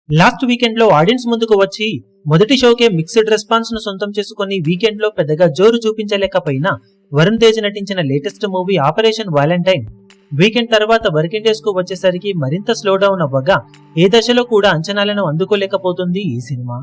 Last weekend లో audience ముందుకు వచ్చి మొదటి షోకే మిక్స్డ్ రెస్పాన్స్ ను సొంతం చేసుకుని వీకెండ్ లో పెద్దగా జోరు చూపించలేకపోయినా వరుణ్ తేజ్ నటించిన latest movie operation Valentine weekend తర్వాత వర్కింగ్ డేస్ కు వచ్చేసరికి మరింత స్లో డౌన్ అవ్వగా ఏ దశలో కూడా అంచనాలను అందుకోలేకపోతుంది ఈ సినిమా.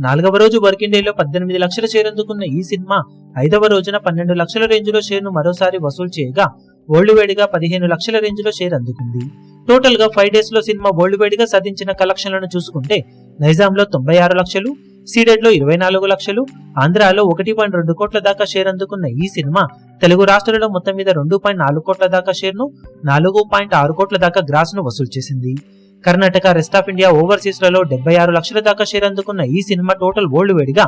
4వ రోజు వర్కింగ్ డే లో 18 లక్షల షేర్ అందుకున్న ఈ సినిమా 5వ రోజున 12 లక్షల రేంజ్ లో షేర్ ను మరోసారి వసూలు చేయగా వరల్డ్ వైడ్ గా 15 లక్షల రేంజ్ లో షేర్ అందుకుంది. టోటల్ గా 5 డేస్ లో సినిమా వరల్డ్ వైడ్ గా సాధించిన కలెక్షన్లను చూసుకుంటే నైజాంలో 96 లక్షలు, సీడెడ్ లో 24 లక్షలు, ఆంధ్రాలో 1.2 కోట్ల దాకా షేర్ అందుకున్న ఈ సినిమా తెలుగు రాష్ట్రాలలో మొత్తం మీద 2.4 కోట్ల దాకా షేర్ ను, 4.6 కోట్ల దాకా గ్రాస్ ను వసూలు చేసింది. Karnataka, rest of India, overseas లలో 76 లక్షల దాకా షేర్ అందుకున్న ఈ సినిమా టోటల్ వరల్డ్ వైడ్ గా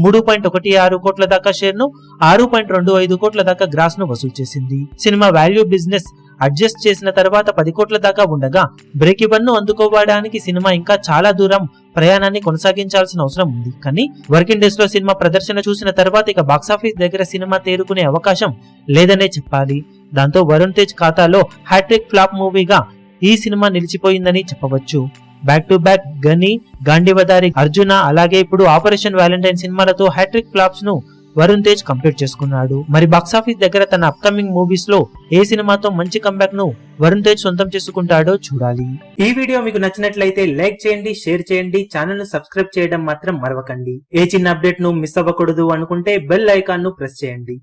3.16 కోట్ల దాకా షేర్ ను, 6.25 కోట్ల దాకా గ్రాస్ ను వసూలు చేసింది. సినిమా వాల్యూ బిజినెస్ అడ్జస్ట్ చేసిన తర్వాత 10 కోట్ల దాకా ఉండగా బ్రేక్ ఈవెన్ ను అందుకోవడానికి సినిమా ఇంకా చాలా దూరం ప్రయాణాన్ని కొనసాగించాల్సిన అవసరం ఉంది. కానీ వర్కింగ్ డేస్ లో సినిమా ప్రదర్శన చూసిన తర్వాత ఇక బాక్సాఫీస్ దగ్గర సినిమా తేరుకునే అవకాశం లేదనే చెప్పాలి. దాంతో వరుణ్ తేజ్ ఖాతాలో హ్యాట్రిక్ ఫ్లాప్ మూవీగా ఈ సినిమా నిలిచిపోయిందని చెప్పవచ్చు. బ్యాక్ టు బ్యాక్ గని, గాంధీవదారి, అర్జున, అలాగే ఇప్పుడు ఆపరేషన్ వాలంటైన్ సినిమాలతో హ్యాట్రిక్ ఫ్లాప్స్ ను వరుణ్ తేజ్ కంప్లీట్ చేసుకున్నాడు. మరి బాక్సాఫీస్ దగ్గర తన అప్కమింగ్ మూవీస్ లో ఏ సినిమాతో మంచి కంబ్యాక్ ను వరుణ్ తేజ్ సొంతం చేసుకుంటాడో చూడాలి. ఈ వీడియో మీకు నచ్చినట్లయితే లైక్ చేయండి, షేర్ చేయండి, ఛానల్ ను సబ్స్క్రైబ్ చేయడం మాత్రం మరవకండి. ఏ చిన్న అప్డేట్ ను మిస్ అవ్వకూడదు అనుకుంటే బెల్ ఐకాన్ ను ప్రెస్ చేయండి.